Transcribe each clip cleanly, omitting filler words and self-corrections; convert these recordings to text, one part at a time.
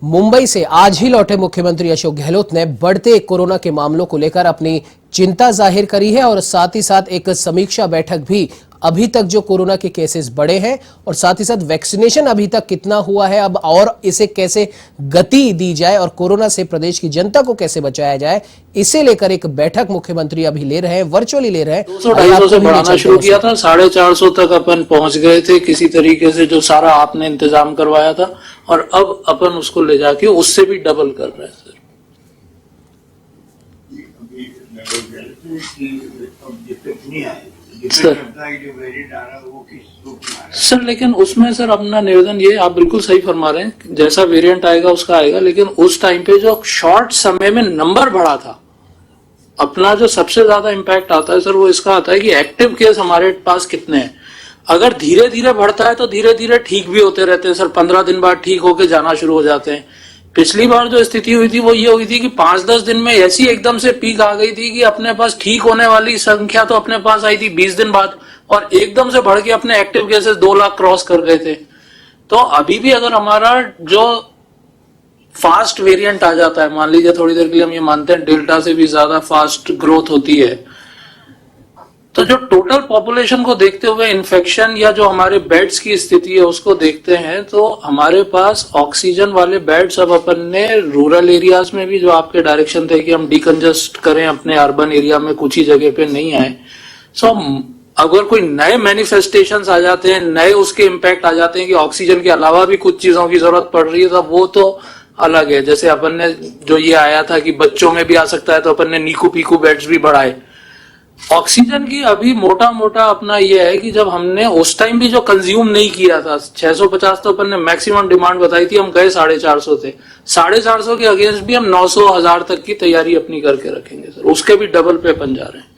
मुंबई से आज ही लौटे मुख्यमंत्री अशोक गहलोत ने बढ़ते कोरोना के मामलों को लेकर अपनी चिंता जाहिर करी है और साथ ही साथ एक समीक्षा बैठक भी अभी तक जो कोरोना के केसेस बढ़े हैं और साथ ही साथ वैक्सीनेशन अभी तक कितना हुआ है अब और इसे कैसे गति दी जाए और कोरोना से प्रदेश की जनता को कैसे बचाया जाए, इसे लेकर एक बैठक मुख्यमंत्री अभी ले रहे हैं, वर्चुअली ले रहे हैं। 200-250 से बढ़ाना शुरू किया था, 450 तक अपन पहुंच गए थे किसी तरीके से, जो सारा आपने इंतजाम करवाया था, और अब अपन उसको ले जाके उससे भी डबल कर रहे हैं सर। लेकिन उसमें सर अपना निवेदन ये, आप बिल्कुल सही फरमा रहे हैं, जैसा वेरिएंट आएगा उसका आएगा, लेकिन उस टाइम पे जो शॉर्ट समय में नंबर बढ़ा था, अपना जो सबसे ज्यादा इम्पैक्ट आता है सर वो इसका आता है कि एक्टिव केस हमारे पास कितने हैं। अगर धीरे धीरे बढ़ता है तो धीरे धीरे ठीक भी होते रहते हैं सर, 15 दिन बाद ठीक होके जाना शुरू हो जाते हैं। पिछली बार जो स्थिति हुई थी वो ये हुई थी कि 5-10 दिन में ऐसी एकदम से पीक आ गई थी कि अपने पास ठीक होने वाली संख्या तो अपने पास आई थी 20 दिन बाद, और एकदम से बढ़ के अपने एक्टिव केसेस 2 लाख क्रॉस कर गए थे। तो अभी भी अगर हमारा जो फास्ट वेरिएंट आ जाता है, मान लीजिए थोड़ी देर के लिए हम ये मानते हैं डेल्टा से भी ज्यादा फास्ट ग्रोथ होती है, तो जो टोटल पॉपुलेशन को देखते हुए इन्फेक्शन या जो हमारे बेड्स की स्थिति है उसको देखते हैं, तो हमारे पास ऑक्सीजन वाले बेड्स अब अपन ने रूरल एरियाज में भी, जो आपके डायरेक्शन थे कि हम डिकंजस्ट करें अपने अर्बन एरिया में, कुछ ही जगह पे नहीं आए। सो अगर कोई नए मैनिफेस्टेशंस आ जाते हैं, नए उसके इम्पैक्ट आ जाते हैं कि ऑक्सीजन के अलावा भी कुछ चीजों की जरूरत पड़ रही है, तो वो तो अलग है। जैसे अपन ने जो ये आया था कि बच्चों में भी आ सकता है, तो अपन ने नीकू पीकू बेड्स भी बढ़ाए। ऑक्सीजन की अभी मोटा मोटा अपना ये है कि जब हमने उस टाइम भी जो कंज्यूम नहीं किया था, 650 तो अपन ने मैक्सिमम डिमांड बताई थी, हम गए 450 थे। 450 के अगेंस्ट भी हम 900-1000 तक की तैयारी अपनी करके रखेंगे सर, उसके भी डबल पे अपन जा रहे हैं।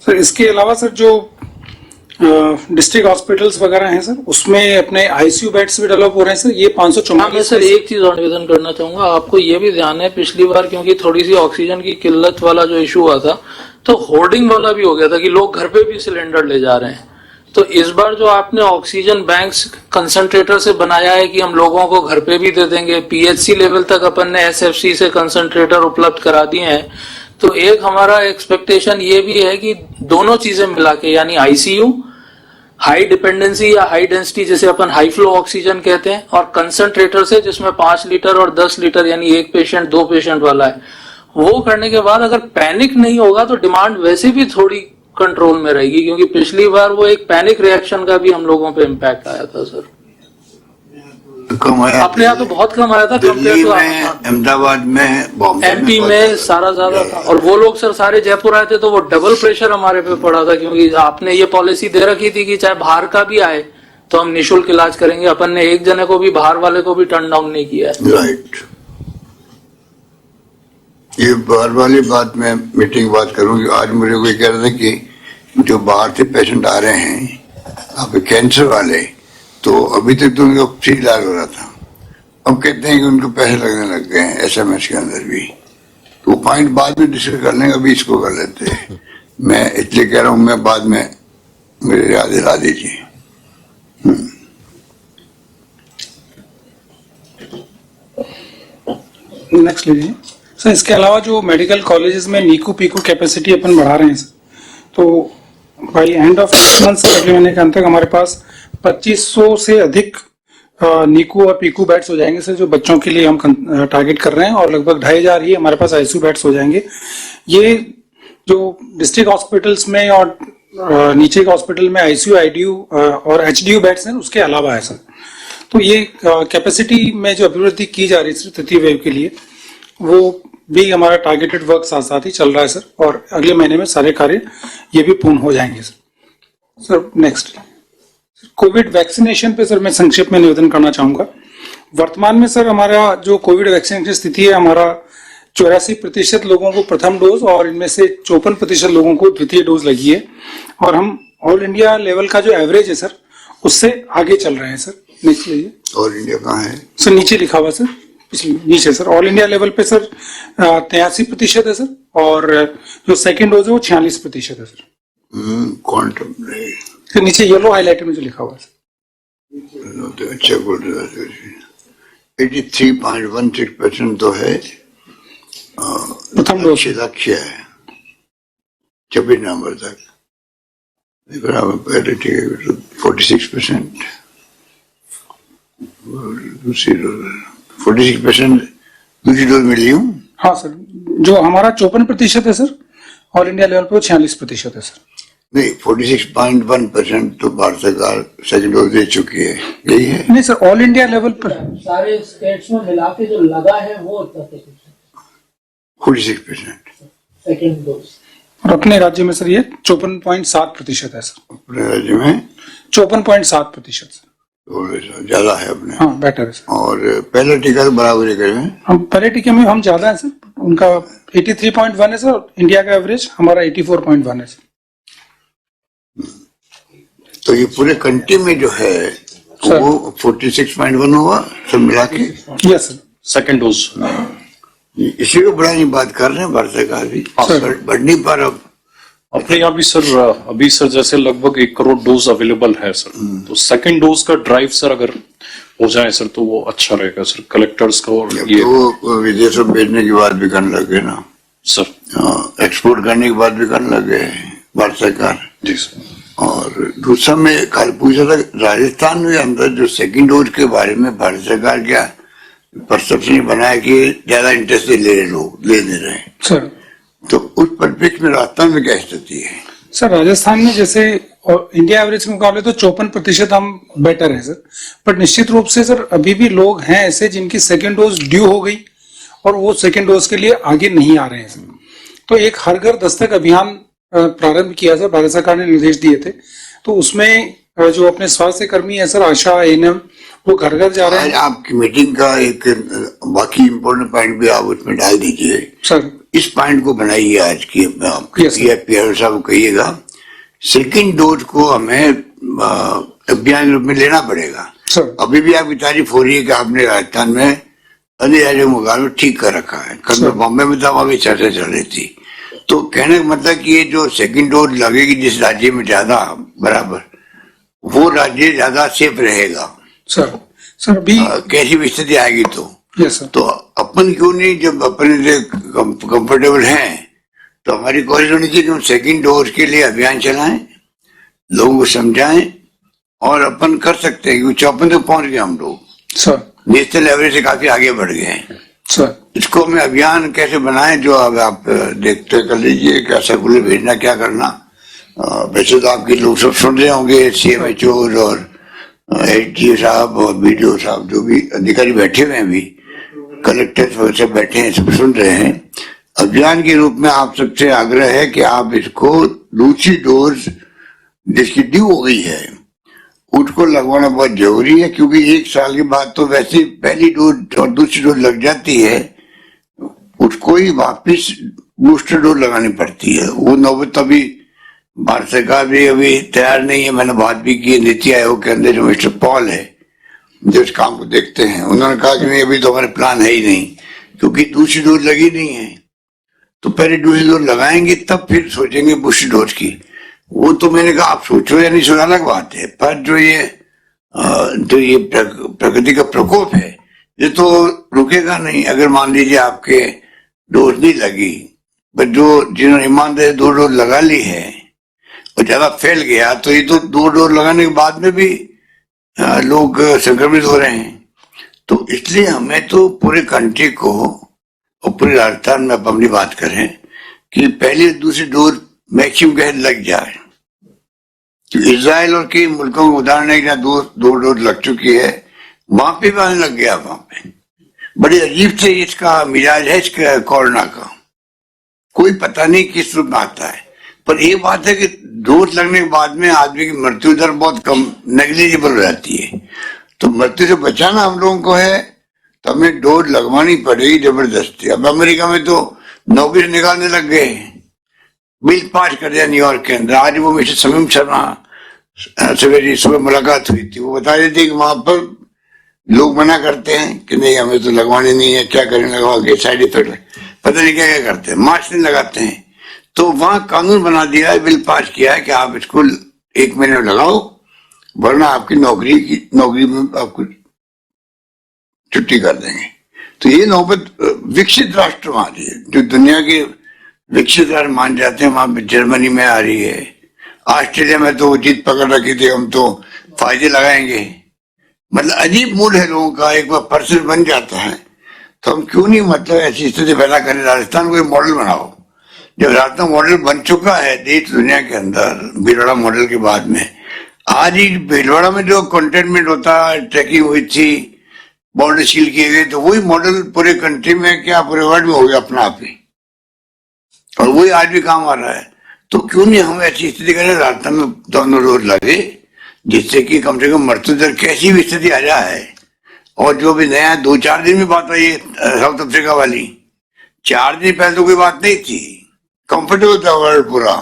सर इसके अलावा सर जो डिस्ट्रिक्ट हॉस्पिटल्स वगैरह हैं सर, उसमें अपने आईसीयू बेड्स भी डेवलप हो रहे हैं सर, ये 544। मैं सर एक चीज और निवेदन करना चाहूंगा, आपको ये भी ध्यान है पिछली बार क्योंकि थोड़ी सी ऑक्सीजन की किल्लत वाला जो इशू हुआ था, तो होर्डिंग वाला भी हो गया था कि लोग घर पे भी सिलेंडर ले जा रहे हैं। तो इस बार जो आपने ऑक्सीजन बैंक्स कंसंट्रेटर से बनाया है कि हम लोगों को घर पे भी दे देंगे, पीएचसी लेवल तक अपन ने एसएफसी से कंसंट्रेटर उपलब्ध करा दिए हैं। तो एक हमारा एक्सपेक्टेशन ये भी है कि दोनों चीजें मिला के, यानी आईसीयू हाई डिपेंडेंसी या हाई डेंसिटी जिसे अपन हाई फ्लो ऑक्सीजन कहते हैं, और कंसंट्रेटर से जिसमें 5 लीटर और 10 लीटर यानी 1 पेशेंट 2 पेशेंट वाला है, वो करने के बाद अगर पैनिक नहीं होगा तो डिमांड वैसे भी थोड़ी कंट्रोल में रहेगी, क्योंकि पिछली बार वो एक पैनिक रिएक्शन का भी हम लोगों पे इम्पैक्ट आया था सर। अपने यहाँ तो बहुत कम आया था, दिल्ली में, अहमदाबाद में, बॉम्बे एमपी में सारा ज्यादा था, और वो लोग सर सारे जयपुर आए थे तो वो डबल प्रेशर हमारे पे पड़ा था, क्योंकि आपने ये पॉलिसी दे रखी थी कि चाहे बाहर का भी आए तो हम निःशुल्क इलाज करेंगे। अपन ने एक जने को भी, बाहर वाले को भी टर्न डाउन नहीं किया है। राइट, ये बार वाली बात मैं मीटिंग बात करूंगी। आज मुझे कोई कह रहा था कि जो बाहर से पेशेंट आ रहे हैं आपके कैंसर वाले, तो अभी तक तो उनका फ्री इलाज हो रहा था, अब कहते हैं कि उनको पैसे लगने लग गए हैं एसएमएस के अंदर भी। तो वो पॉइंट बाद में डिस्कस कर लेंगे, अभी इसको कर लेते हैं। मैं इसलिए कह रहा हूँ, मैं बाद में मेरे याद दिला दीजिए। नेक्स्ट लीजिए सर। इसके अलावा जो मेडिकल कॉलेजेस में नीकू पीकू कैपेसिटी अपन बढ़ा रहे हैं सर, तो by end of month sir, अगले महीने के अंत तक हमारे पास 2500 से अधिक नीकू और पीकू बेड्स हो जाएंगे सर, जो बच्चों के लिए हम टारगेट कर रहे हैं, और लगभग 2500 ही हमारे पास आईसीयू बेड्स हो जाएंगे। ये जो डिस्ट्रिक्ट हॉस्पिटल्स में और नीचे के हॉस्पिटल में आईसीयू, आईडीयू और एचडीयू बेड्स हैं, उसके अलावा है सर। तो ये कैपेसिटी में जो अभिवृद्धि की जा रही है तृतीय वेव के लिए, वो भी हमारा टारगेटेड वर्क साथ साथ ही चल रहा है सर, और अगले महीने में सारे कार्य ये भी पूर्ण हो जाएंगे sir. Sir next Covid vaccination पे सर मैं संक्षेप में निवेदन करना चाहूंगा। वर्तमान में सर हमारा जो कोविड वैक्सीनेशन की स्थिति है, हमारा 84% लोगों को प्रथम डोज और इनमें से 54% लोगों को द्वितीय डोज लगी है, और हम ऑल इंडिया लेवल का जो एवरेज है सर उससे आगे चल रहे हैं सर। नेक्स्ट लीजिए। ऑल इंडिया कहाँ है सर? नीचे लिखा हुआ सर नीचे सर, ऑल इंडिया लेवल पे सर 83% है सर, और जो सेकेंड डोज है वो 46% है सर। क्वांटम फिर नीचे येलो हाईलाइटर में जो लिखा हुआ है सर, तो अच्छा बोल रहा है। 83.16% तो है, प्रथम डोज। लक्ष्य है 26 नवंबर तक। पहले ठीक है 46%, दूसरी डोज 46% दूसरी डोज मिली हूँ। हाँ सर, जो हमारा 54% है सर, ऑल इंडिया लेवल पे वो 46% है सर। नहीं, 46.1% तो भारत सरकार सेकंड डोज दे चुकी है, यही है। नहीं सर, ऑल इंडिया लेवल पर सारे स्टेट्स में मिला के जो लगा है वो 46% सेकेंड डोज। और अपने राज्य में सर ये 54.7% है सर। अपने राज्य में 54.7% सर। थोड़ा सा ज्यादा है अपने। हाँ बेटर है सर। और पहले टीका तो बराबर ही करें। हम पहले टीके में हम ज्यादा है सर, उनका 83.1 है सर, इंडिया का एवरेज हमारा 84.1 है सर। तो ये पूरे कंट्री में जो है सर। वो 46.1 हुआ सब मिला के। Yes sir. Second dose. इसी को बढ़ाने की बात कर रहे हैं भारत सरकार भी, बढ़ नहीं पा रहा। अपने यहाँ भी सर अभी सर जैसे लगभग 1 करोड़ डोज अवेलेबल है सर, तो सेकेंड डोज का ड्राइव सर अगर हो जाए सर तो वो अच्छा रहेगा सर, कलेक्टर्स का। और अब ये तो विदेशों में भेजने की बात भी करने लगे ना सर, एक्सपोर्ट करने की बात भी करने लगे भारत सरकार जी सर। और दूसरा मैं कल पूछा था, राजस्थान में अंदर जो सेकंड डोज के बारे में भारत सरकार क्या परसेप्शन बनाया कि ज्यादा इंटरेस्ट ले रहे लोग, ले नहीं रहे सर। तो उस परिप्रेक्ष्य में राजस्थान में क्या स्थिति है? सर राजस्थान में जैसे और इंडिया एवरेज के मुकाबले तो 54% हम बेटर है सर, पर निश्चित रूप से सर अभी भी लोग हैं ऐसे जिनकी सेकेंड डोज ड्यू हो गई और वो सेकेंड डोज के लिए आगे नहीं आ रहे हैं सर। तो एक हर घर दस्तक अभियान प्रारंभ किया सर, भारत सरकार ने निर्देश दिए थे, तो उसमें जो अपने स्वास्थ्य कर्मी है सर, आशा एएनएम, वो घर घर जा रहे आज हैं आपकी मीटिंग का एक बाकी इम्पोर्टेंट पॉइंट भी आप उसमें डाल दीजिए। सर। इस पॉइंट को बनाइए आज की Yes, sir. पीआर साहब को कहिएगा, सेकंड डोज को हमें अभियान रूप में लेना पड़ेगा। सर। अभी भी आपकी तारीफ हो रही है कि आपने राजस्थान में अन्य राज्यों के मुकाबले ठीक कर रखा है। कल मैं बॉम्बे में था, वहां भी चर्चा चल रही थी। तो कहने का मतलब कि ये जो सेकंड डोज लगेगी जिस राज्य में ज्यादा बराबर, वो राज्य ज्यादा सेफ रहेगा। सर। सर अभी कैसी भी स्थिति आएगी तो यस सर। तो अपन क्यों नहीं, जब अपने से कंफर्टेबल हैं तो हमारी कोशिश होनी चाहिए कि हम सेकंड डोज के लिए अभियान चलाएं, लोगों को समझाएं, और अपन कर सकते हैं क्योंकि 54 तक पहुंच गए हम लोग, सर। नेशनल एवरेज से काफी आगे बढ़ गए हैं। सर। इसको हमें अभियान कैसे बनाएं, जो अब आप देखते कर लीजिए, क्या सर्कुलर भेजना, क्या करना। वैसे तो आपके लोग सब सुन रहे होंगे, CMHO और HDO साहब और BDO साहब, जो भी अधिकारी बैठे हुए हैं, भी कलेक्टर सब बैठे हैं, सब सुन रहे हैं। अभियान के रूप में आप सबसे आग्रह है कि आप इसको दूसरी डोज जिसकी ड्यू हो गई है उसको लगवाना बहुत जरूरी है, क्योंकि 1 साल के बाद तो वैसे पहली डोज और दूसरी डोज लग जाती है, उसको ही वापिस बूस्टर डोज लगानी पड़ती है। वो नौबत अभी भारत सरकार भी अभी तैयार नहीं है। मैंने बात भी की नीति आयोग के अंदर, जो मिस्टर पॉल है जो इस काम को देखते हैं, उन्होंने कहा कि नहीं, अभी तो हमारे प्लान है ही नहीं, क्योंकि दूसरी डोज लगी नहीं है। तो पहले दूसरी डोज लगाएंगे तब फिर सोचेंगे बूस्टर डोज की। वो तो मैंने कहा आप सोचो या नहीं सोचो अलग बात है, पर जो ये प्रकृति का प्रकोप है ये तो रुकेगा नहीं। अगर मान लीजिए आपके डोज नहीं लगी, पर जो जिन्होंने ईमानदारी 2 डोज लगा ली है और ज्यादा फैल गया, तो ये तो 2 डोज लगाने के बाद में भी लोग संक्रमित हो रहे हैं। तो इसलिए हमें तो पूरे कंट्री को और पूरे राजस्थान में अब अपनी बात करें कि पहली दूसरी डोज मैक्सिमम कहे लग जाए। तो इजराइल और कई मुल्कों का उदाहरण है कि जहाँ 2 डोज लग चुकी है, वहां पे भी आने लग गया। वहां पे बड़ी अजीब से इसका मिजाज है इसका कोरोना का, कोई पता नहीं किस रूप में आता है। पर एक बात है कि डोज लगने के बाद में आदमी की मृत्यु दर बहुत कम, नेग्लिजिबल हो जाती है। तो मृत्यु से बचाना हम लोगों को है तो हमें डोज लगवानी पड़ेगी जबरदस्ती। अब अमेरिका में तो नौकरी से निकालने लग गए, बिल पास कर दिया न्यूयॉर्क के अंदर। आज वो मिस्टर समीम शर्मा सवेरे सुबह मुलाकात हुई थी, वो बता रहे थे कि वहां पर लोग मना करते हैं कि नहीं हमें तो लगवानी नहीं है, क्या करें लगवा के, साइड इफेक्ट पता नहीं क्या क्या करते हैं, मास्क नहीं लगाते हैं। तो वहां कानून बना दिया है, बिल पास किया है कि आप स्कूल 1 महीने में लगाओ, वरना आपकी नौकरी में आपको छुट्टी कर देंगे। तो ये नौबत विकसित राष्ट्र में आ रही है, जो दुनिया के विकसित राष्ट्र मान जाते हैं, वहां पे जर्मनी में आ रही है, ऑस्ट्रेलिया में तो जीत पकड़ रखी थी, हम तो फायदे लगाएंगे। मतलब अजीब मूड है लोगों का, एक बार पर्सन बन जाता है तो हम क्यों नहीं मतलब ऐसी स्थिति पैदा करें, राजस्थान को मॉडल बनाओ। जब राजस्थान मॉडल बन चुका है देश दुनिया के अंदर भीलवाड़ा मॉडल के बाद में, आज ही भीलवाड़ा में जो कंटेनमेंट होता है, ट्रैकिंग हुई थी, बॉर्डर सील किए गए, तो वही मॉडल पूरे कंट्री में क्या पूरे वर्ल्ड में हो गया अपना आप ही, और वही आज भी काम आ रहा है। तो क्यों नहीं हम ऐसी स्थिति करें, राजस्थान में दोनों रोज लगे, जिससे कि कम से कम मृत्यु दर कैसी भी स्थिति आ जाए। और जो भी नया 2-4 दिन में बात आई साउथ अफ्रीका वाली, 4 दिन पहले तो कोई बात नहीं थी, कंफर्टेबल था वर्ल्ड पूरा,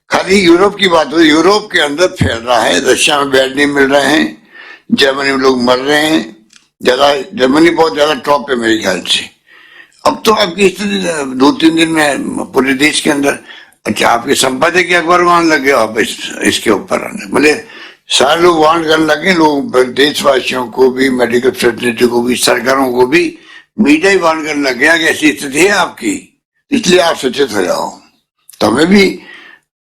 खाली यूरोप की बात हुई, यूरोप के अंदर फैल रहा है, रशिया में बेड नहीं मिल रहे हैं, जर्मनी में लोग मर रहे हैं, ज्यादा जर्मनी बहुत ज्यादा टॉप पे मेरे ख्याल से। अब तो आपकी स्थिति 2-3 दिन में पूरे देश के अंदर, अच्छा आपके संपादकीय अखबार वहां लग गया, आप इसके ऊपर बोले सारे लोग वार्न करने लगे, लोग देशवासियों को भी, मेडिकल फैसिलिटी को भी, सरकारों को भी, मीडिया ही वार्न करने लग गया कि ऐसी स्थिति है आपकी, इसलिए आप सचेत हो जाओ। तो हमें भी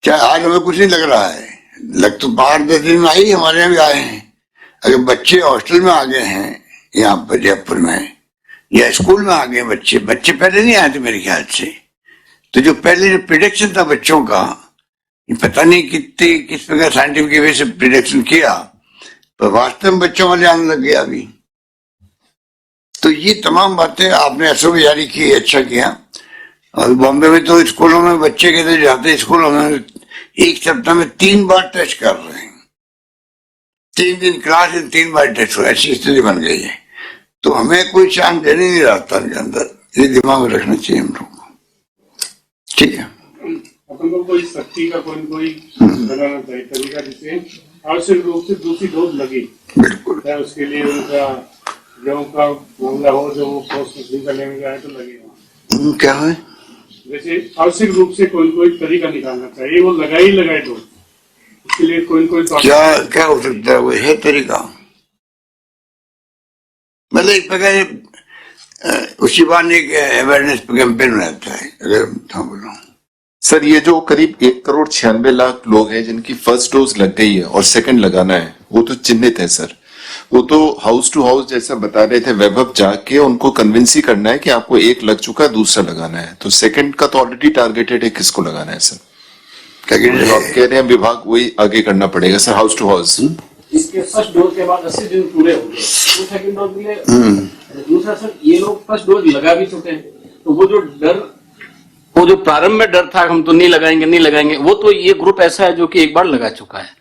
क्या, आज हमें कुछ नहीं लग रहा है, लग तो 8-10 दिन में आई, हमारे यहाँ भी आए हैं। अगर बच्चे हॉस्टल में आ गए हैं यहाँ पर जयपुर में, या स्कूल में आ गए बच्चे पहले नहीं आए थे मेरे ख्याल से, तो जो पहले जो प्रिडिक्शन था बच्चों का, पता नहीं किस प्रकार साइंटिफिक वे से प्रिडिक्शन किया, पर वास्तव में बच्चों वाले आने लग गया अभी। तो ये तमाम बातें आपने एसओपी जारी की, अच्छा किया। और बॉम्बे में तो स्कूलों में बच्चे कहते जाते स्कूलों में 1 सप्ताह में 3 बार टेस्ट कर रहे हैं, 3 दिन क्लास में 3 बार टेस्ट हो, ऐसी स्थिति बन गई है। तो हमें कोई चांस देने नहीं राजस्थान के अंदर, ये दिमाग में रखना चाहिए हम लोग को। ठीक है, अपन को कोई सख्ती का कोई बनाना चाहिए तरीका, जिससे आवश्यक रूप से दूसरी डोज लगी, बिल्कुल चाहे उसके लिए उनका जो का मामला हो, जो वो पोस्ट मछली करने में जाए तो लगेगा। क्या है, जैसे आवश्यक रूप से कोई तरीका निकालना चाहिए, वो लगाए डोज, इसके लिए कोई क्या हो सकता है, वो है तरीका, मतलब एक प्रकार उसी बार एक अवेयरनेस कैंपेन रहता है। अगर हाँ बोलो सर, ये जो करीब 1,96,00,000 लोग हैं जिनकी फर्स्ट डोज लग गई है और सेकंड लगाना है, वो तो चिन्हित है सर, वो तो हाउस टू हाउस जैसा बता रहे थे, वैभव जाके उनको कन्विंस ही करना है कि आपको 1 लग चुका है, दूसरा लगाना है। तो सेकंड का तो ऑलरेडी टारगेटेड है, किसको लगाना है सर? क्या कह रहे हैं विभाग, वही आगे करना पड़ेगा सर, हाउस टू हाउस। इसके फर्स्ट डोज के बाद 80 दिन पूरे हो गए, तो सेकंड डोज मिले। दूसरा सर, ये लोग फर्स्ट डोज लगा भी चुके हैं, तो वो जो डर, वो जो प्रारंभ में डर था हम तो नहीं लगाएंगे, वो तो ये ग्रुप ऐसा है जो कि एक बार लगा चुका है।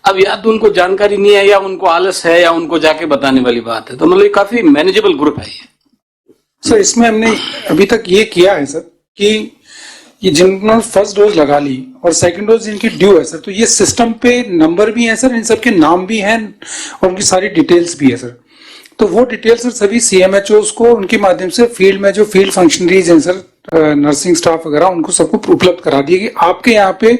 अब या तो उनको जानकारी नहीं है, या उनको आलस है, या उनको जाके बताने वाली बात है। तो मतलब ये काफी मैनेजेबल ग्रुप है ये। सर इसमें हमने अभी तक ये किया है सर कि ये जिन्होंने फर्स्ट डोज लगा ली और सेकंड डोज जिनकी ड्यू है सर, तो ये सिस्टम पे नंबर भी है सर, इन सबके नाम भी हैं और उनकी सारी डिटेल्स भी है सर। तो वो डिटेल्स सर सभी CMHOs को उनके माध्यम से फील्ड में जो फील्ड फंक्शनरीज हैं सर, नर्सिंग स्टाफ वगैरह, उनको सबको उपलब्ध करा दिए कि आपके यहाँ पे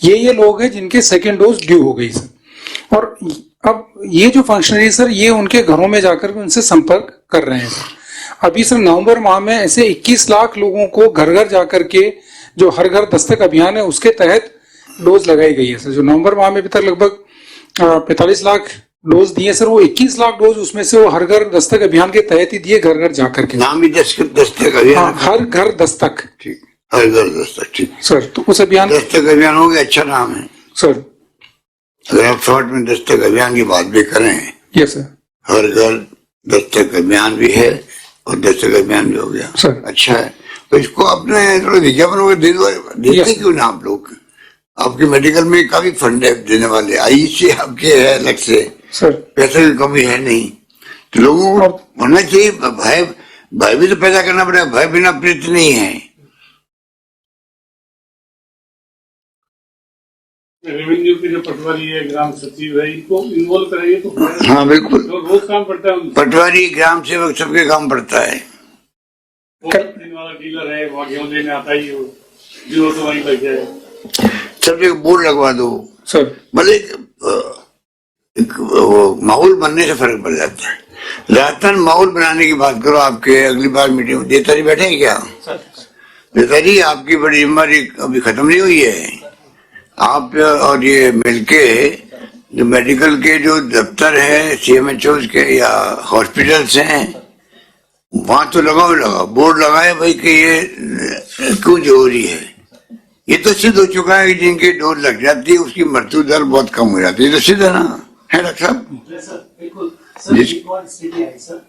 ये लोग हैं जिनके सेकेंड डोज ड्यू हो गई सर। और अब ये जो फंक्शनरीज सर, ये उनके घरों में जाकर उनसे संपर्क कर रहे हैं सर। अभी सर नवंबर माह में ऐसे 21 लाख लोगों को घर घर जाकर के जो हर घर दस्तक अभियान है उसके तहत डोज लगाई गई है सर। जो नवंबर माह में अभी तक लगभग 45 लाख डोज दिए सर, वो 21 लाख डोज उसमें से वो हर घर दस्तक अभियान के तहत ही दिए, घर घर जाकर के। नाम भी दस्तक अभियान, हाँ, हर घर दस्तक, ठीक, हर घर दस्तक, ठीक सर। तो उस अभियान, दस्तक अभियान हो गया, अच्छा नाम है सर। अगर आप शॉर्ट में दस्तक अभियान की बात भी करें, यस सर, हर घर दस्तक अभियान भी है और दस्तक अभियान भी हो गया सर। अच्छा है, तो इसको अपने थोड़ा विज्ञापन वगैरह देते क्यों ना आप लोग? आपके मेडिकल में काफी फंड है देने वाले, IEC आपके है अलग से सर, पैसे की कमी है नहीं, तो लोगों को होना चाहिए भय भी तो पैदा करना पड़ेगा, भय बिना प्रीत नहीं है। रेवेन्यू के जो पटवारी है, ग्राम सचिव है, इनको इन्वॉल्व करेंगे तो हाँ बिल्कुल, तो रोज काम पड़ता है उनको। पटवारी ग्राम सेवक सबके काम पड़ता है। वो कंपनी वाला डीलर है, वहाँ गेहूं लेने आता ही हो, जो तो वहीं लग जाए। सब एक बोर्ड लगवा दो, सर मतलब एक वो माहौल बनने से फर्क पड़ जाता है। राजस्थान माहौल बनाने की बात करो, आपके अगली बार मीटिंग में देतारी बैठे हैं क्या? देतारी आपकी बड़ी जिम्मेदारी अभी खत्म नहीं हुई है। आप और ये मिलके जो मेडिकल के जो दफ्तर है CMHO के या हॉस्पिटल्स हैं, वहां तो लगा बोर्ड लगाए भाई कि ये क्यों जरूरी है। ये तो सिद्ध हो चुका है कि जिनकी डोज लग जाती है उसकी मृत्यु दर बहुत कम हो जाती है, तो सिद्ध है ना, है डॉक्टर साहब? बिल्कुल सर, एक और स्थिति आई सर,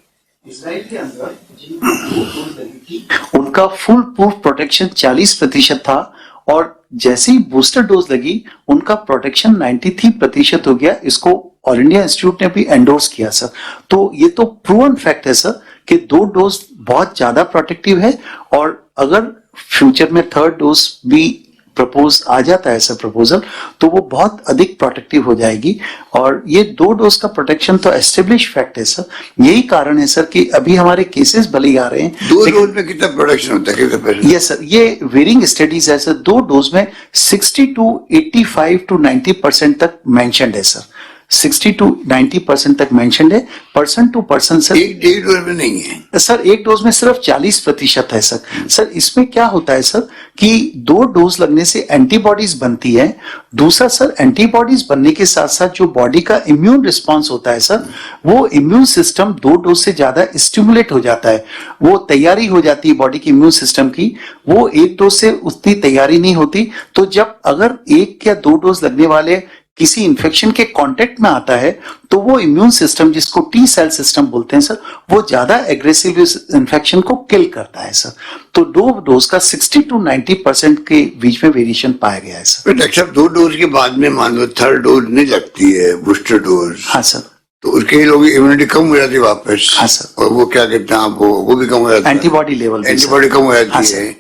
इजराइल के अंदर जिनको डोज लगी थी उनका फुल प्रूफ प्रोटेक्शन 40% था, और जैसे ही बूस्टर डोज लगी उनका प्रोटेक्शन 93% हो गया। इसको ऑल इंडिया इंस्टीट्यूट ने भी एंडोर्स किया सर। तो ये तो प्रूवन फैक्ट है सर कि 2 डोज बहुत ज्यादा प्रोटेक्टिव है, और अगर फ्यूचर में 3rd डोज भी प्रपोज आ जाता है सर प्रपोजल, तो वो बहुत अधिक प्रोटेक्टिव हो जाएगी। और ये 2 डोज का प्रोटेक्शन तो एस्टेब्लिश फैक्ट है सर। यही कारण है सर कि अभी हमारे केसेस भले ही आ रहे हैं, 2 डोज में कितना प्रोटेक्शन होता है, कितना पैसा? यस सर, ये वेरिंग स्टडीज है सर। 2 डोज में 60 to 85 to 90% तक मेंशन्ड है सर। 60 to 90% तक मेंशन्ड है, पर्सन टू पर्सन सर। एक डोज में नहीं है सर, एक डोज में सिर्फ 40% है सर। सर इसमें क्या होता है सर कि 2 डोज लगने से एंटीबॉडीज बनती है। दूसरा सर, एंटीबॉडीज बनने के साथ साथ जो बॉडी का इम्यून रिस्पॉन्स होता है सर, वो इम्यून सिस्टम 2 डोज से ज्यादा स्टिमुलेट हो जाता है। वो तैयारी हो जाती है बॉडी की इम्यून सिस्टम की, वो 1 डोज से उतनी तैयारी नहीं होती। तो जब अगर 1 या 2 डोज लगने वाले किसी इन्फेक्शन के कांटेक्ट में आता है, तो वो इम्यून सिस्टम, जिसको T सेल सिस्टम बोलते हैं सर, वो ज्यादा एग्रेसिव इन्फेक्शन को किल करता है सर। तो 2 डोज का 60 to 90% के बीच में वेरिएशन पाया गया है सर। डॉक्टर साहब, 2 डोज के बाद में मान लो 3rd डोज नहीं लगती है, बूस्टर डोज, हाँ सर, तो उसके लोगों की इम्यूनिटी कम हो जाती है वापस। हाँ सर, और वो क्या कहते हैं आप, वो भी कम हो जाता है, एंटीबॉडी लेवल, एंटीबॉडी कम हो जाती है।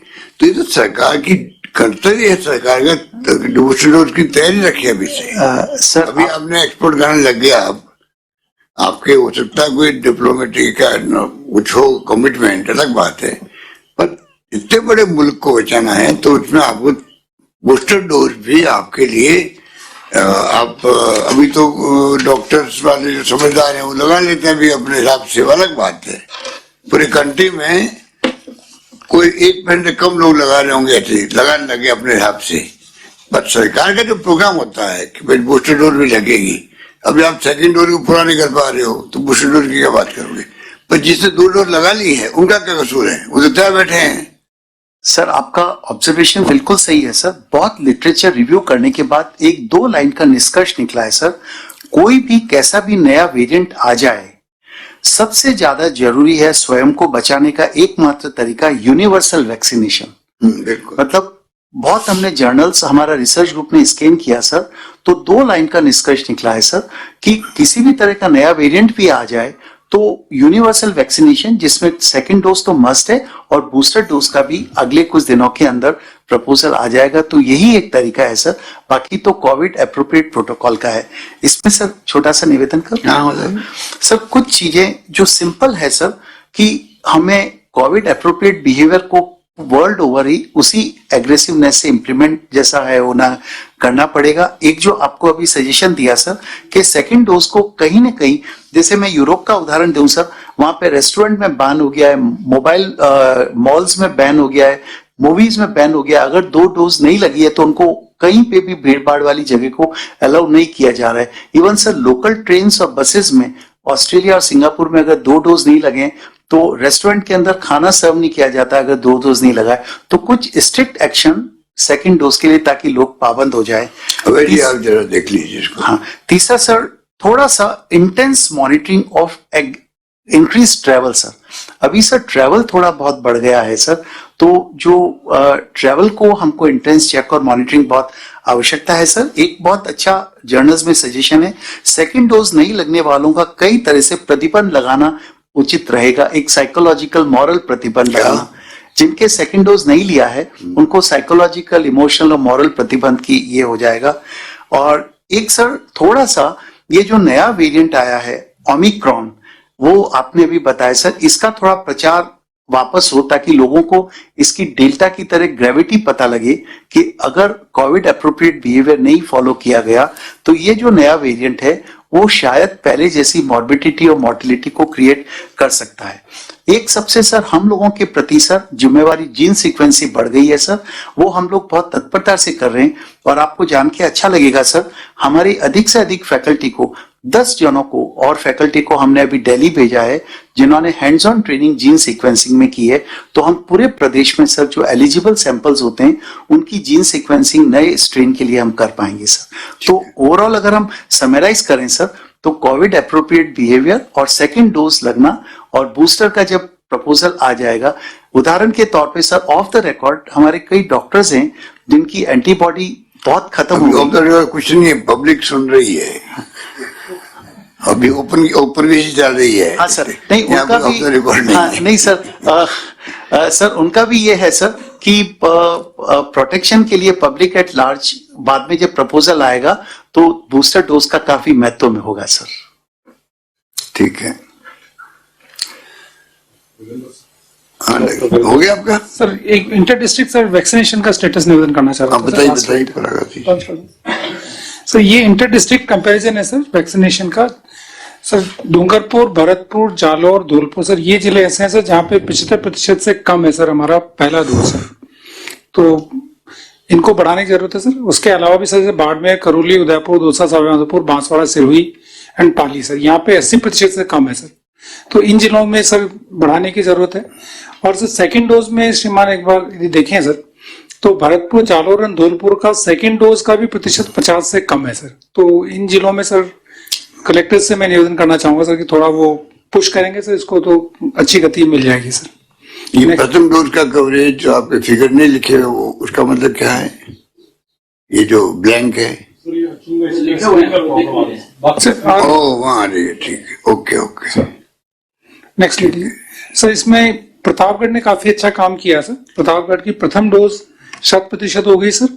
तो ये तो सरकार की कर्तव्य है, सरकार का बूस्टर डोज की तैयारी रखी है अभी से। सर अभी आपने एक्सपोर्ट करने लग गया, आपके हो सकता है कोई डिप्लोमेटिक का कुछ हो कमिटमेंट, अलग बात है, पर इतने बड़े मुल्क को बचाना है तो उसमें आपको बूस्टर डोज भी आपके लिए आप अभी तो डॉक्टर्स वाले जो समझदार हैं वो लगा लेते हैं भी अपने हिसाब से, अलग बात है। पूरे कंट्री में कोई 1% से कम लोग लगा रहे होंगे, ऐसे लगाने लगे अपने हिसाब से। पर सरकार का जो प्रोग्राम होता है कि भाई बूस्टर डोज भी लगेगी, अभी आप 2nd डोज को पूरा नहीं कर पा रहे हो तो बूस्टर डोज की क्या बात करोगे? पर जिसने 2 डोज लगा ली है उनका क्या कसूर है, वो तो तैयार बैठे हैं। सर आपका ऑब्जर्वेशन बिल्कुल सही है सर। बहुत लिटरेचर रिव्यू करने के बाद 1-2 लाइन का निष्कर्ष निकला है सर, कोई भी कैसा भी नया वेरिएंट आ जाए, सबसे ज्यादा जरूरी है स्वयं को बचाने का एकमात्र तरीका यूनिवर्सल वैक्सीनेशन। बिल्कुल, मतलब बहुत हमने जर्नल्स, हमारा रिसर्च ग्रुप ने स्कैन किया सर, तो 2 लाइन का निष्कर्ष निकला है सर कि किसी भी तरह का नया वेरिएंट भी आ जाए तो यूनिवर्सल वैक्सीनेशन, जिसमें 2nd डोज तो मस्ट है और बूस्टर डोज का भी अगले कुछ दिनों के अंदर प्रपोजल आ जाएगा। तो यही एक तरीका है सर, बाकी तो कोविड एप्रोप्रिएट प्रोटोकॉल का है। इसमें सर छोटा सा निवेदन कर सर, कुछ चीजें जो सिंपल है सर कि हमें कोविड एप्रोप्रिएट बिहेवियर को वर्ल्ड ओवर ही उसी एग्रेसिवनेस से इम्प्लीमेंट जैसा है होना करना पड़ेगा। एक जो आपको अभी सजेशन दिया सर कि 2nd डोज को कहीं ना कहीं, जैसे मैं यूरोप का उदाहरण दूं सर, वहां पे रेस्टोरेंट में बैन हो गया है, मोबाइल मॉल्स में बैन हो गया है, मूवीज में बैन हो गया। अगर 2 डोज नहीं लगी है तो उनको कहीं पे भी भीड़ भाड़ वाली जगह को अलाउ नहीं किया जा रहा है। इवन सर लोकल ट्रेन और बसेस में ऑस्ट्रेलिया और सिंगापुर में अगर 2 डोज नहीं लगे तो रेस्टोरेंट के अंदर खाना सर्व नहीं किया जाता अगर 2 डोज नहीं लगा है। तो कुछ स्ट्रिक्ट एक्शन 2nd डोज के लिए ताकि लोग पाबंद हो जाए। आप जरा देख लीजिए इसको। हाँ, तीसरा सर, थोड़ा सा intense monitoring of increase travel sir. अभी सर ट्रेवल थोड़ा बहुत बढ़ गया है सर, तो जो ट्रेवल को हमको इंटेंस चेक और मॉनिटरिंग बहुत आवश्यकता है सर। एक बहुत अच्छा जर्नल्स में सजेशन है, 2nd डोज नहीं लगने वालों का कई तरह से प्रतिबंध लगाना उचित रहेगा। एक साइकोलॉजिकल मॉरल प्रतिबंध लगाना, जिनके 2nd डोज नहीं लिया है उनको साइकोलॉजिकल, इमोशनल और मॉरल प्रतिबंध की ये हो जाएगा। और एक सर थोड़ा सा ये जो नया वेरिएंट आया है ओमिक्रॉन, वो आपने अभी बताया सर, इसका थोड़ा प्रचार वापस हो ताकि लोगों को इसकी डेल्टा की तरह ग्रेविटी पता लगे कि अगर कोविड अप्रोप्रिएट बिहेवियर नहीं फॉलो किया गया तो ये जो नया वेरिएंट है वो शायद पहले जैसी मॉर्बिडिटी और मोर्टिलिटी को क्रिएट कर सकता है। एक सबसे सर हम लोगों के प्रति सर जिम्मेवारी जीन सीक्वेंसी बढ़ गई है सर, वो हम लोग बहुत तत्परता से कर रहे हैं और आपको जान के अच्छा लगेगा सर, हमारी अधिक से अधिक फैकल्टी को 10 जनों को और फैकल्टी को हमने अभी दिल्ली भेजा है जिन्होंने hands on training gene sequencing में की है। तो हम पूरे प्रदेश में सर जो एलिजिबल सैंपल्स होते हैं उनकी जीन सीक्वेंसिंग नए स्ट्रेन के लिए हम कर पाएंगे सर। तो ओवरऑल अगर हम समराइज करें सर तो कोविड अप्रोप्रिएट बिहेवियर और सेकेंड डोज लगना और बूस्टर का जब प्रपोजल आ जाएगा, उदाहरण के तौर पे सर ऑफ द रिकॉर्ड हमारे कई डॉक्टर्स हैं जिनकी एंटीबॉडी बहुत खत्म हो गई। कुछ नहीं है, पब्लिक सुन रही है अभी, ओपन भी चल रही है। हाँ सर, नहीं उनका भी नहीं सर, सर उनका भी ये है सर कि प्रोटेक्शन के लिए पब्लिक एट लार्ज बाद में जब प्रपोजल आएगा तो बूस्टर डोज का काफी महत्व में होगा सर। ठीक है, हो गया आपका सर? एक इंटर डिस्ट्रिक्ट सर वैक्सीनेशन का स्टेटस निवेदन करना चाह रहा हूं। बताइए प्रगति। सर ये इंटर डिस्ट्रिक्ट कंपैरिजन है सर वैक्सीनेशन का। सर डूंगरपुर, भरतपुर, जालौर, धौलपुर सर ये जिले ऐसे हैं सर जहाँ पे 75% से कम है सर हमारा पहला डोज है, तो इनको बढ़ाने की जरूरत है सर। उसके अलावा भी सर जैसे Barmer, Karauli, Udaipur, Dausa, Sawai Madhopur, Banswara, Sirohi and Pali sir यहाँ पे 80% से कम है सर। तो इन जिलों में सर बढ़ाने की जरूरत है। और सर सेकेंड डोज में श्रीमान एक बार यदि देखें सर तो भरतपुर, जालौर और धौलपुर का सेकेंड डोज का भी प्रतिशत 50 से कम है सर। तो इन जिलों में सर कलेक्टर से मैं निवेदन करना चाहूंगा सर कि थोड़ा वो पुश करेंगे सर इसको तो अच्छी गति मिल जाएगी सर। ये प्रथम डोज का कवरेज जो आपके फिगर नहीं लिखे हुए वो उसका मतलब क्या है? ये जो ब्लैंक है ओ वहाँ ठीक है, ओके ओके। नेक्स्ट लीजिए सर। इसमें प्रतापगढ़ ने काफी अच्छा काम किया सर। प्रतापगढ़ की प्रथम डोज 100% हो गई सर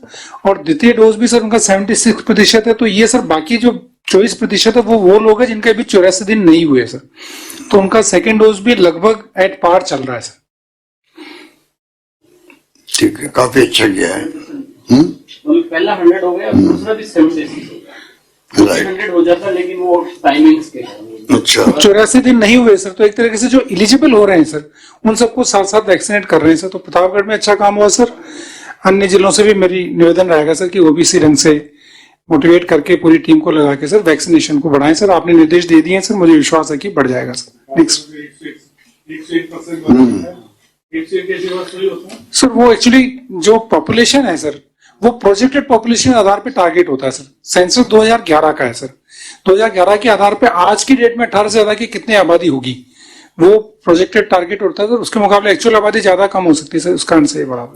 और द्वितीय डोज भी सर उनका 76% है। तो ये सर बाकी जो 24% है वो लोग हैं जिनके अभी 84 दिन नहीं हुए सर, तो उनका सेकेंड डोज भी लगभग एट पार चल रहा है सर। ठीक है, काफी अच्छा किया है। पहला 100 हो गया, दूसरा भी 76 हो गया। 100 हो जाता लेकिन वो टाइमिंग्स के अच्छा 84 दिन नहीं हुए सर, तो एक तरीके से जो एलिजिबल हो रहे हैं सर उन सबको साथ साथ वैक्सीनेट कर रहे हैं सर। तो प्रतापगढ़ में अच्छा काम हुआ सर। अन्य जिलों से भी मेरी निवेदन रहेगा सर कि ओबीसी ढंग से मोटिवेट करके पूरी टीम को लगा के सर वैक्सीनेशन को बढ़ाएं सर। आपने निर्देश दे दिए हैं सर, मुझे विश्वास है कि बढ़ जाएगा सर। नेक्स्ट सर वो एक्चुअली जो पॉपुलेशन है सर वो प्रोजेक्टेड पॉपुलेशन आधार पे टारगेट होता है सर। सेंसस 2011 का है सर। 2011 के आधार पे आज की डेट में 18 से ज्यादा की कितनी आबादी होगी वो प्रोजेक्टेड टारगेट होता है सर। उसके मुकाबले एक्चुअल आबादी ज्यादा कम हो सकती है सर, उसका आंसर ये बड़ा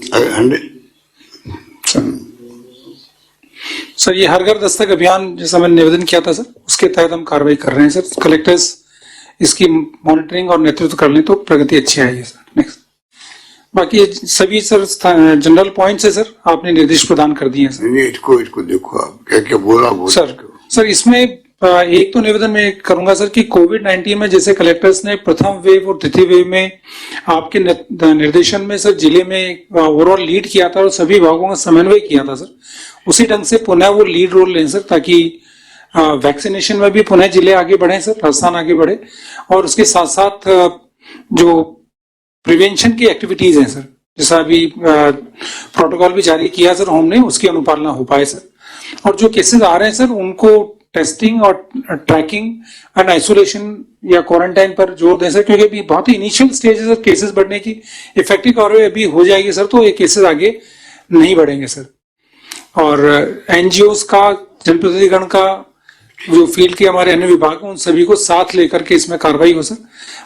सर। ये हर घर दस्तक अभियान जैसा मैंने निवेदन किया था सर, उसके तहत हम कार्रवाई कर रहे हैं सर। कलेक्टर्स इसकी मॉनिटरिंग और नेतृत्व कर लें तो प्रगति अच्छी आएगी सर। नेक्स्ट बाकी सभी सर जनरल पॉइंट्स है सर, आपने निर्देश प्रदान कर दिए हैं सर। इसको देखो आप क्या क्या बोला सर इसमें एक तो निवेदन मैं करूंगा सर कि कोविड-19 में जैसे कलेक्टर्स ने प्रथम वेव और द्वितीय वेव में आपके निर्देशन में सर जिले में ओवरऑल लीड किया था और सभी विभागों का समन्वय किया था सर, उसी ढंग से पुनः वो लीड रोल लें सर ताकि वैक्सीनेशन में भी पुनः जिले आगे बढ़े सर, राजस्थान आगे बढ़े। और उसके साथ साथ जो प्रिवेंशन की एक्टिविटीज हैं सर, जैसा अभी प्रोटोकॉल भी जारी किया सर हमने, उसकी अनुपालना हो पाए सर। और जो केसेस आ रहे हैं सर उनको टेस्टिंग और ट्रैकिंग एंड आइसोलेशन या क्वारंटाइन पर जोर दें सर, क्योंकि अभी बहुत ही इनिशियल स्टेज है सर केसेस बढ़ने की। इफेक्टिव कार्रवाई अभी हो जाएगी सर तो ये केसेस आगे नहीं बढ़ेंगे सर। और एनजीओस का, जनप्रतिनिधिगण का, जो फील्ड के हमारे अन्य विभाग हैं उन सभी को साथ लेकर के इसमें कार्रवाई हो सर।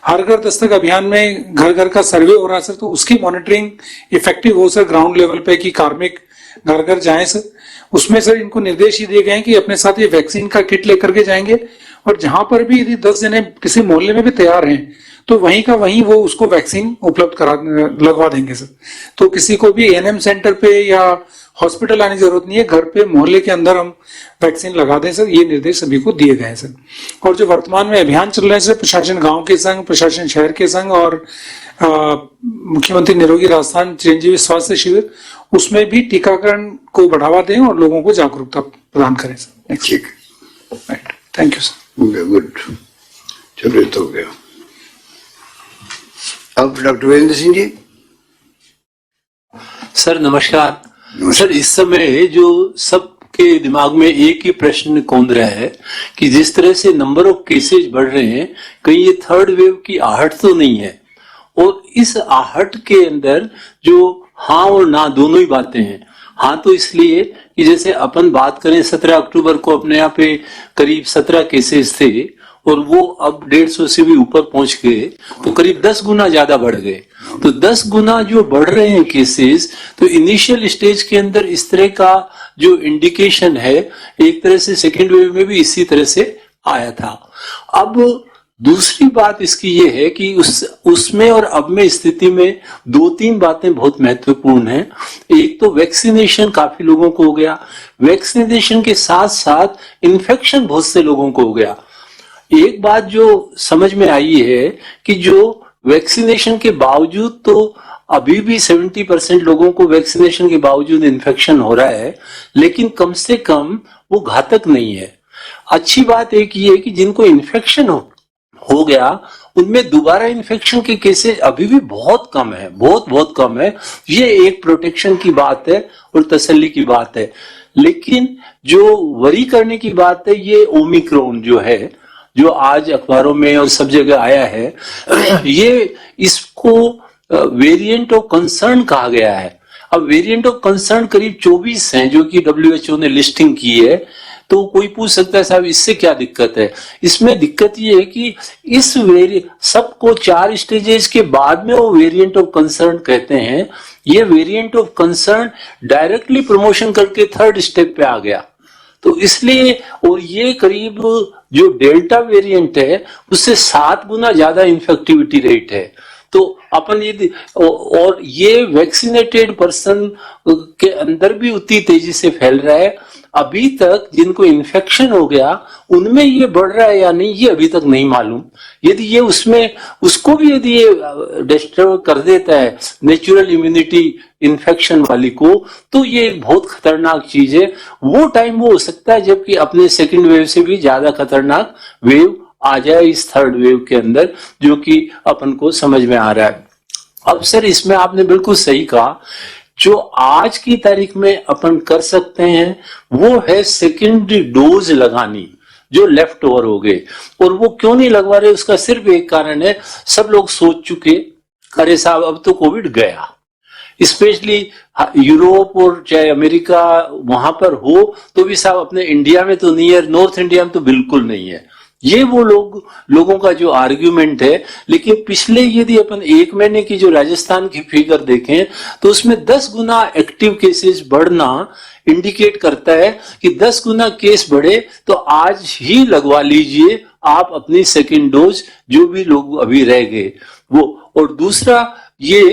हर घर दस्तक अभियान में घर घर का सर्वे हो रहा है सर, तो उसकी मॉनिटरिंग इफेक्टिव हो सर ग्राउंड लेवल पे कि कार्मिक घर घर जाएं सर। उसमें सर इनको निर्देश ही दिए गए हैं कि अपने साथ ये वैक्सीन का किट लेकर के जाएंगे और जहां पर भी यदि 10 जने किसी मोहल्ले में भी तैयार हैं तो वहीं का वहीं वो उसको वैक्सीन उपलब्ध करा लगवा देंगे सर। तो किसी को भी एएनएम सेंटर पे या हॉस्पिटल आने की जरूरत नहीं है, घर पे मोहल्ले के अंदर हम वैक्सीन लगा दें सर, ये निर्देश सभी को दिए गए हैं सर। और जो वर्तमान में अभियान चल रहा है सर, प्रशासन गांव के संग, प्रशासन शहर के संग और मुख्यमंत्री निरोगी राजस्थान चिरंजीवी स्वास्थ्य शिविर, उसमें भी टीकाकरण को बढ़ावा दें और लोगों को जागरूकता प्रदान करें सर। ठीक, थैंक यू सर। गुड, चलो ये तो हो गया। अब डॉक्टर वीरेंद्र सिंह जी। सर नमस्कार। सर इस समय जो सबके दिमाग में एक ही प्रश्न कौंध रहा है कि जिस तरह से नंबर ऑफ केसेस बढ़ रहे हैं, कहीं ये थर्ड वेव की आहट तो नहीं है? और इस आहट के अंदर जो हाँ और ना दोनों ही बातें हैं। हाँ तो इसलिए कि जैसे अपन बात करें 17 अक्टूबर को अपने यहाँ पे करीब 17 केसेस थे और वो अब 150 से भी ऊपर पहुंच गए, तो करीब 10 गुना ज्यादा बढ़ गए। तो 10 गुना जो बढ़ रहे हैं केसेस, तो इनिशियल स्टेज के अंदर इस तरह का जो इंडिकेशन है, एक तरह से सेकेंड वेव में भी इसी तरह से आया था। अब दूसरी बात इसकी ये है कि उसमें और अब में स्थिति में 2-3 बातें बहुत महत्वपूर्ण हैं। एक तो वैक्सीनेशन काफी लोगों को हो गया, वैक्सीनेशन के साथ साथ इन्फेक्शन बहुत से लोगों को हो गया। एक बात जो समझ में आई है कि जो वैक्सीनेशन के बावजूद, तो अभी भी 70% लोगों को वैक्सीनेशन के बावजूद इन्फेक्शन हो रहा है, लेकिन कम से कम वो घातक नहीं है। अच्छी बात एक ये है कि जिनको इन्फेक्शन हो गया, उनमें दोबारा इन्फेक्शन के केसेस अभी भी बहुत कम है, बहुत कम है। ये एक प्रोटेक्शन की बात है और तसल्ली की बात है। लेकिन जो वरी करने की बात है, ये ओमिक्रॉन जो है, जो आज अखबारों में और सब जगह आया है, ये इसको वेरिएंट ऑफ कंसर्न कहा गया है। अब वेरिएंट ऑफ कंसर्न करीब 24 हैं जो कि WHO ने लिस्टिंग की है। तो कोई पूछ सकता है साहब इससे क्या दिक्कत है? इसमें दिक्कत ये है कि इस सबको 4 स्टेजेस के बाद में वो वेरिएंट ऑफ कंसर्न कहते हैं। ये variant of concern directly promotion करके 3rd स्टेप पे आ गया। तो इसलिए, और ये करीब जो डेल्टा वेरिएंट है उससे 7 गुना ज्यादा इन्फेक्टिविटी रेट है। तो अपन ये, और ये वैक्सीनेटेड पर्सन के अंदर भी उतनी तेजी से फैल रहा है। अभी तक जिनको इन्फेक्शन हो गया उनमें ये बढ़ रहा है या नहीं, ये अभी तक नहीं मालूम। यदि ये उसको भी यदि ये डिस्टर्ब कर देता है नेचुरल इम्यूनिटी इन्फेक्शन वाली को, तो ये एक बहुत खतरनाक चीज है। वो टाइम वो हो सकता है जबकि अपने सेकंड वेव से भी ज्यादा खतरनाक वेव आ जाए इस 3rd वेव के अंदर, जो कि अपन को समझ में आ रहा है। अब सर इसमें आपने बिल्कुल सही कहा, जो आज की तारीख में अपन कर सकते हैं वो है सेकंड डोज लगानी, जो लेफ्ट ओवर हो गए। और वो क्यों नहीं लगवा रहे, उसका सिर्फ एक कारण है, सब लोग सोच चुके, अरे साहब अब तो कोविड गया। स्पेशली यूरोप और चाहे अमेरिका वहां पर हो तो भी साहब अपने इंडिया में तो नहीं है, नॉर्थ इंडिया में तो बिल्कुल नहीं है। ये वो लोगों का जो आर्ग्यूमेंट है। लेकिन पिछले यदि अपन 1 महीने की जो राजस्थान की फिगर देखें तो उसमें 10 गुना एक्टिव केसेस बढ़ना इंडिकेट करता है कि 10 गुना केस बढ़े तो आज ही लगवा लीजिए आप अपनी सेकंड डोज, जो भी लोग अभी रह गए वो। और दूसरा ये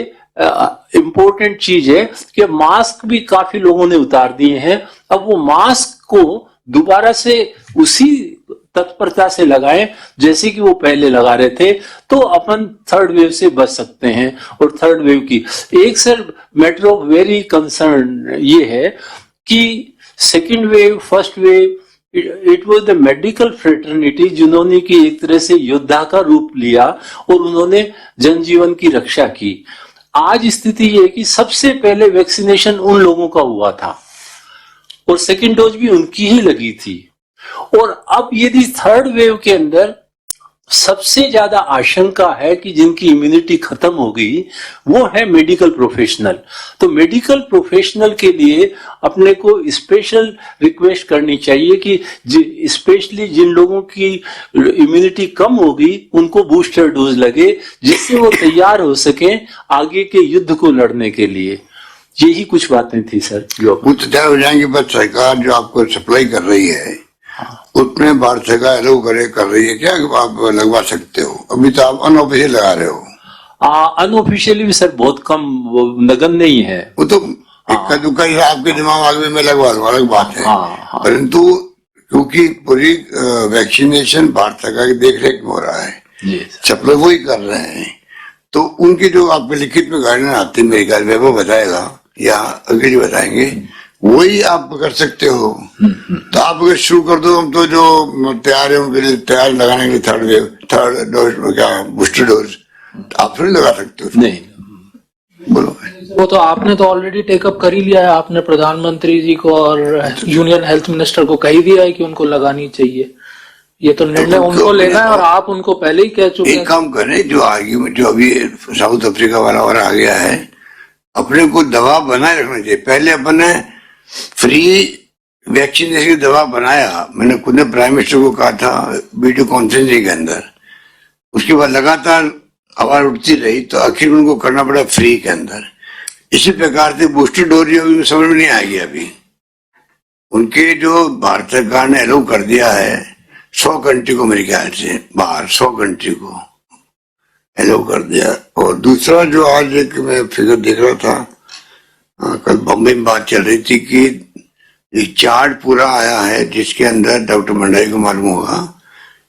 इंपॉर्टेंट चीज है कि मास्क भी काफी लोगों ने उतार दिए हैं। अब वो मास्क को दोबारा से उसी तत्परता से लगाएं जैसे कि वो पहले लगा रहे थे, तो अपन 3rd वेव से बच सकते हैं। और 3rd वेव की एक sir matter of very concern ये है कि second wave, first wave, it was the medical fraternity जिन्होंने की एक तरह से योद्धा का रूप लिया और उन्होंने जनजीवन की रक्षा की। आज स्थिति ये है कि सबसे पहले वैक्सीनेशन उन लोगों का हुआ था और सेकंड डोज भी उनकी ही लगी थी। और अब यदि 3rd वेव के अंदर सबसे ज्यादा आशंका है कि जिनकी इम्यूनिटी खत्म हो गई वो है मेडिकल प्रोफेशनल। तो मेडिकल प्रोफेशनल के लिए अपने को स्पेशल रिक्वेस्ट करनी चाहिए कि स्पेशली जिन लोगों की इम्यूनिटी कम होगी उनको बूस्टर डोज लगे, जिससे वो तैयार हो सके आगे के युद्ध को लड़ने के लिए। यही कुछ बातें थी सर। जो वो तो तय हो जाएंगे, बस सरकार जो आपको सप्लाई कर रही है उसमें भारत सरकार अलो कर रही है क्या आप लगवा सकते हो? अभी तो आप अनऑफिशियल लगा रहे हो। अनऑफिशियली भी सर बहुत कम, नगन नहीं है वो तो इक्का दुक्का ही आपके दिमाग आगे में लगवा दो, अलग बात है। हाँ। परंतु क्योंकि पूरी वैक्सीनेशन भारत सरकार की देख रेख में हो रहा है, जी सप्लाई वही कर रहे हैं, तो उनके जो आपके लिखित में गाइडलाइन आते हैं, मेरे ख्याल में वो बताएगा या अग्रजी बताएंगे, वही आप कर सकते हो। तो आप अगर शुरू कर दो, हम तो जो तैयार है उनके लिए, तैयार लगाने के लिए थर्ड डोज क्या बूस्टर डोज, आप फिर लगा सकते हो। नहीं, बोलो। वो तो आपने तो ऑलरेडी टेकअप कर ही लिया है, आपने प्रधानमंत्री जी को और यूनियन हेल्थ मिनिस्टर को कह ही दिया है कि उनको लगानी चाहिए। ये तो निर्णय उनको लेना है और आप उनको पहले ही कह चुके एक हैं। काम करें, जो आर्ग्यूमेंट जो अभी साउथ अफ्रीका वाला और आ गया है, अपने को दवा बनाए रखना चाहिए। पहले अपन ने फ्री वैक्सीनेशन की दवा बनाया, मैंने खुद ने प्राइम मिनिस्टर को कहा था वीडियो कॉन्फ्रेंसिंग के अंदर, उसके बाद लगातार आवाज उठती रही, तो आखिर उनको करना पड़ा फ्री के अंदर। इसी प्रकार से बूस्टर डोज अभी समझ में नहीं आएगी। अभी उनके जो भारत सरकार ने अलाउ कर दिया है 100 कंट्री को, मेरे ख्याल से बाहर 100 कंट्री को अलाउ कर दिया। और दूसरा जो आज एक मैं फिगर देख रहा था, कल बॉम्बे में बात चल रही थी कि एक चार्ट पूरा आया है जिसके अंदर डॉक्टर भंडारी को मालूम होगा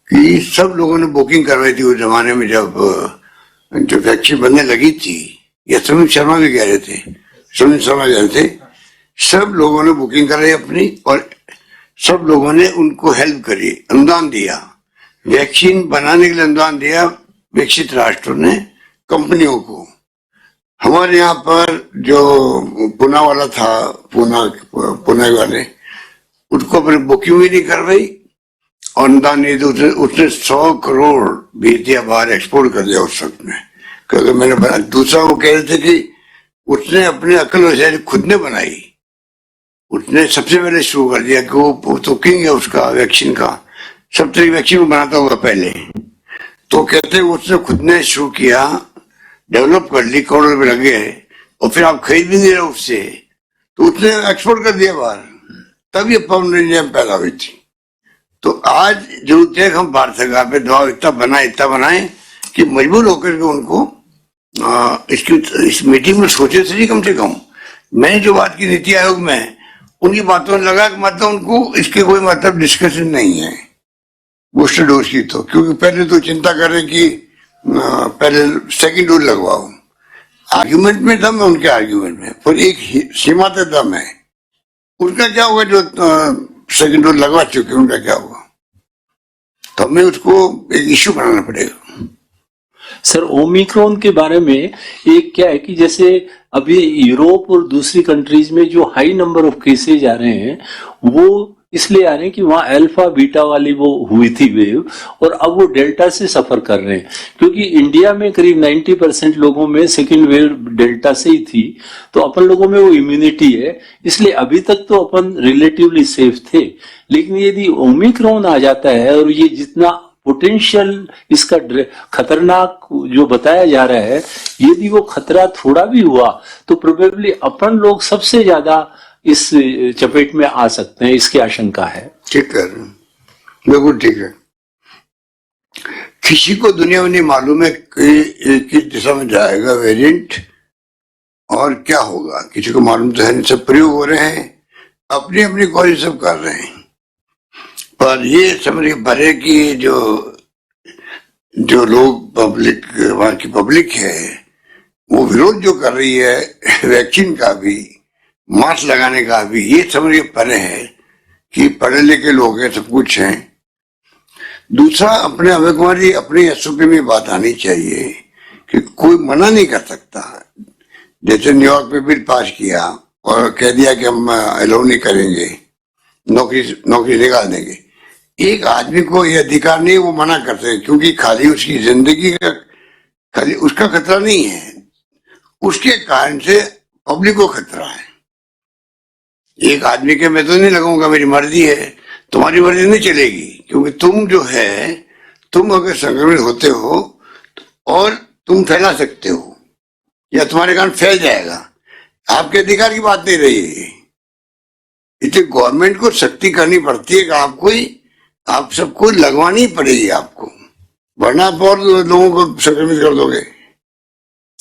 कि सब लोगों ने बुकिंग करवाई थी उस जमाने में जब वैक्सीन बनने लगी थी। या सुनील शर्मा भी कह रहे थे, सुनील शर्मा कह रहे थे, सब लोगों ने बुकिंग कराई अपनी और सब लोगों ने उनको हेल्प करी, अनुदान दिया, वैक्सीन बनाने के लिए अनुदान दिया विकसित राष्ट्रों ने कंपनियों को। हमारे यहाँ पर जो पुणे वाला था, पुणे वाले, उसको अपनी बुकिंग भी नहीं करवाई और अनुदान नहीं दिया। उसने 100 करोड़ भेज दिया बाहर, एक्सपोर्ट कर दिया उस वक्त में। क्योंकि मैंने बना, दूसरा वो कह रहे थे कि उसने अपनी अकल वजह खुद ने बनाई, उसने सबसे पहले शुरू कर दिया कि वो तो किंग है उसका वैक्सीन का, सब तरह की वैक्सीन बनाता होगा पहले। तो कहते हैं उसने खुद ने शुरू किया, डेवलप कर ली, करोड़ रुपए लगे और फिर आप खरीद भी नहीं रहे उससे, तो उसने एक्सपोर्ट कर दिया बाहर, तभी पवन इंडिया में पैदा हुई थी। तो आज जरूरत है कि हम भारत सरकार पे दबाव इतना बनाए कि मजबूर होकर के उनको इस मीटिंग में सोचे सही। कम से कम मैंने जो बात की नीति आयोग में, उनकी बातों में लगा कि मतलब उनको इसके कोई मतलब डिस्कशन नहीं है बूस्टर डोज की, तो क्योंकि पहले तो चिंता कर रहे कि पहले सेकंड डोज लगवाओ। आर्ग्यूमेंट में दम है उनके आर्ग्यूमेंट में, पर एक सीमा तक दम है। उनका क्या होगा जो सेकंड डोज लगवा चुके, उनका क्या होगा? तो हमें उसको एक इश्यू बनाना पड़ेगा। सर, ओमिक्रॉन के बारे में एक क्या है कि जैसे अभी यूरोप और दूसरी कंट्रीज में जो हाई नंबर ऑफ केसेज आ रहे हैं, वो इसलिए आ रहे हैं कि वहां अल्फा बीटा वाली वो हुई थी वेव, और अब वो डेल्टा से सफर कर रहे हैं। क्योंकि इंडिया में करीब 90% लोगों में सेकेंड वेव डेल्टा से ही थी, तो अपन लोगों में वो इम्यूनिटी है, इसलिए अभी तक तो अपन रिलेटिवली सेफ थे। लेकिन यदि ओमिक्रॉन आ जाता है और ये जितना पोटेंशियल इसका खतरनाक जो बताया जा रहा है, यदि वो खतरा थोड़ा भी हुआ तो प्रोबेबली अपन लोग सबसे ज्यादा इस चपेट में आ सकते हैं, इसकी आशंका है। ठीक है, बिल्कुल ठीक है। किसी को दुनिया में नहीं मालूम है कि किस दिशा में जाएगा वेरिएंट और क्या होगा, किसी को मालूम तो है नहीं। सब प्रयोग हो रहे हैं, अपनी अपनी कोशिश सब कर रहे हैं, पर ये समझ भरे कि जो लोग पब्लिक, वहां की पब्लिक है, वो विरोध जो कर रही है वैक्सीन का भी, मास्क लगाने का भी, ये समझ के परे है कि पढ़े लिखे लोग हैं, सब कुछ हैं। दूसरा, अपने अभय कुमार जी, अपनी एसओपी में बात आनी चाहिए कि कोई मना नहीं कर सकता। जैसे न्यूयॉर्क में बिल पास किया और कह दिया कि हम अलाउ नहीं करेंगे, नौकरी निकाल देंगे। एक आदमी को ये अधिकार नहीं वो मना कर सके, क्योंकि खाली उसकी जिंदगी का, खाली उसका खतरा नहीं है, उसके कारण से पब्लिक को खतरा है। एक आदमी के मैं तो नहीं लगाऊंगा, मेरी मर्जी है, तुम्हारी मर्जी नहीं चलेगी, क्योंकि तुम जो है, तुम अगर संक्रमित होते हो और तुम फैला सकते हो या तुम्हारे कारण फैल जाएगा, आपके अधिकार की बात नहीं रही। इतनी गवर्नमेंट को सख्ती करनी पड़ती है कि आप सबको लगवानी पड़ेगी आपको, वरना आप और लोगों को संक्रमित कर दोगे।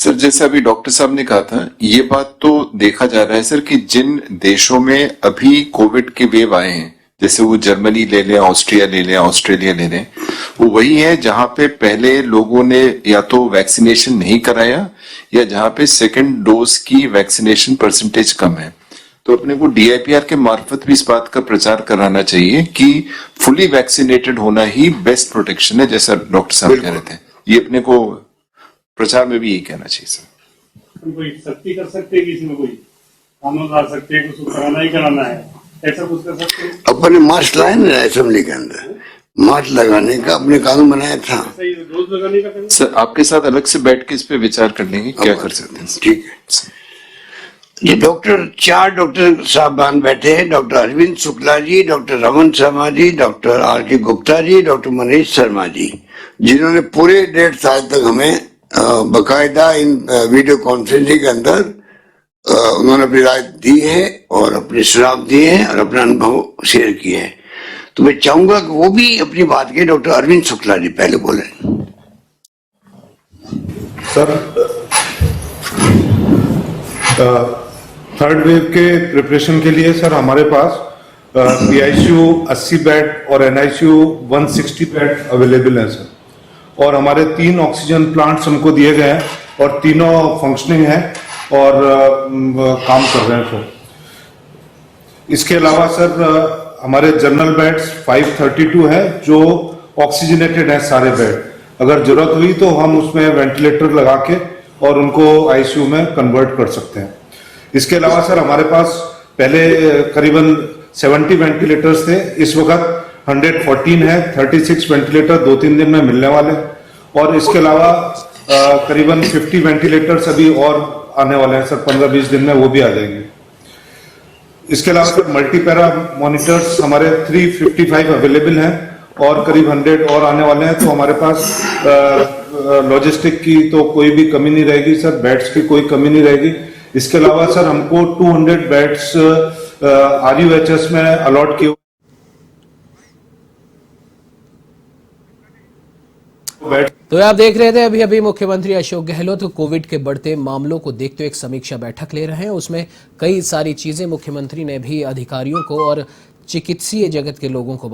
सर जैसे अभी डॉक्टर साहब ने कहा था, ये बात तो देखा जा रहा है सर कि जिन देशों में अभी कोविड के वेव आए हैं, जैसे वो जर्मनी ले लें, ऑस्ट्रिया ले लें, ऑस्ट्रेलिया ले लें, वो वही है जहां पे पहले लोगों ने या तो वैक्सीनेशन नहीं कराया या जहां पे सेकंड डोज की वैक्सीनेशन परसेंटेज कम है। तो अपने को DIPR के मार्फत भी इस बात का प्रचार कराना चाहिए कि फुली वैक्सीनेटेड होना ही बेस्ट प्रोटेक्शन है, जैसा डॉक्टर साहब कह रहे थे। ये अपने को प्रचार में भी यही कहना चाहिए सर। कोई सख्ती कर सकते हैं, किसी में कोई कानून ला सकते हैं, कुछ कराना ही कराना है, ऐसा कुछ कर सकते हैं? अपने मास्क लाए ना असेंबली के अंदर, मास्क लगाने का अपने कानून बनाया था। सही डोज लगाने का करें? सर आपके साथ अलग से बैठ के इस पे विचार कर लेंगे क्या कर सकते हैं। ठीक है। ये चार डॉक्टर साहबान बैठे हैं, doctor Arvind Shukla ji, doctor Raman Sharma ji, doctor RK Gupta ji, doctor Manish Sharma ji, जिन्होंने पूरे 1.5 साल तक हमें बकायदा इन वीडियो कॉन्फ्रेंसिंग के अंदर उन्होंने अपनी राय दी है और अपने सुझाव दिए हैं और अपना अनुभव शेयर किए हैं। तो मैं चाहूंगा कि वो भी अपनी बात के डॉक्टर अरविंद शुक्ला जी पहले बोले। सर थर्ड वेव के प्रिपरेशन के लिए सर हमारे पास PICU 80 बेड और NICU 160 बेड अवेलेबल है सर, और हमारे 3 ऑक्सीजन प्लांट्स हमको दिए गए हैं और तीनों फंक्शनिंग है और काम कर रहे हैं सर। इसके अलावा सर हमारे जनरल बेड्स 532 है जो ऑक्सीजनेटेड है सारे बेड। अगर जरूरत हुई तो हम उसमें वेंटिलेटर लगा के और उनको ICU में कन्वर्ट कर सकते हैं। इसके अलावा सर हमारे पास पहले करीबन 70 वेंटिलेटर्स थे, इस वक्त 114 है। 36 वेंटिलेटर 2-3 दिन में मिलने वाले, और इसके अलावा करीबन 50 वेंटिलेटर्स अभी और आने वाले हैं सर, 15-20 दिन में वो भी आ जाएंगे। इसके अलावा सर मल्टीपैरा मॉनिटर्स हमारे 355 अवेलेबल हैं और करीब 100 और आने वाले हैं। तो हमारे पास लॉजिस्टिक की तो कोई भी कमी नहीं रहेगी सर, बेड्स की कोई कमी नहीं रहेगी। इसके अलावा सर हमको 200 बेड्स RUHS में अलॉट किए। तो आप देख रहे थे अभी अभी मुख्यमंत्री अशोक गहलोत कोविड के बढ़ते मामलों को देखते हुए एक समीक्षा बैठक ले रहे हैं। उसमें कई सारी चीजें मुख्यमंत्री ने भी अधिकारियों को और चिकित्सीय जगत के लोगों को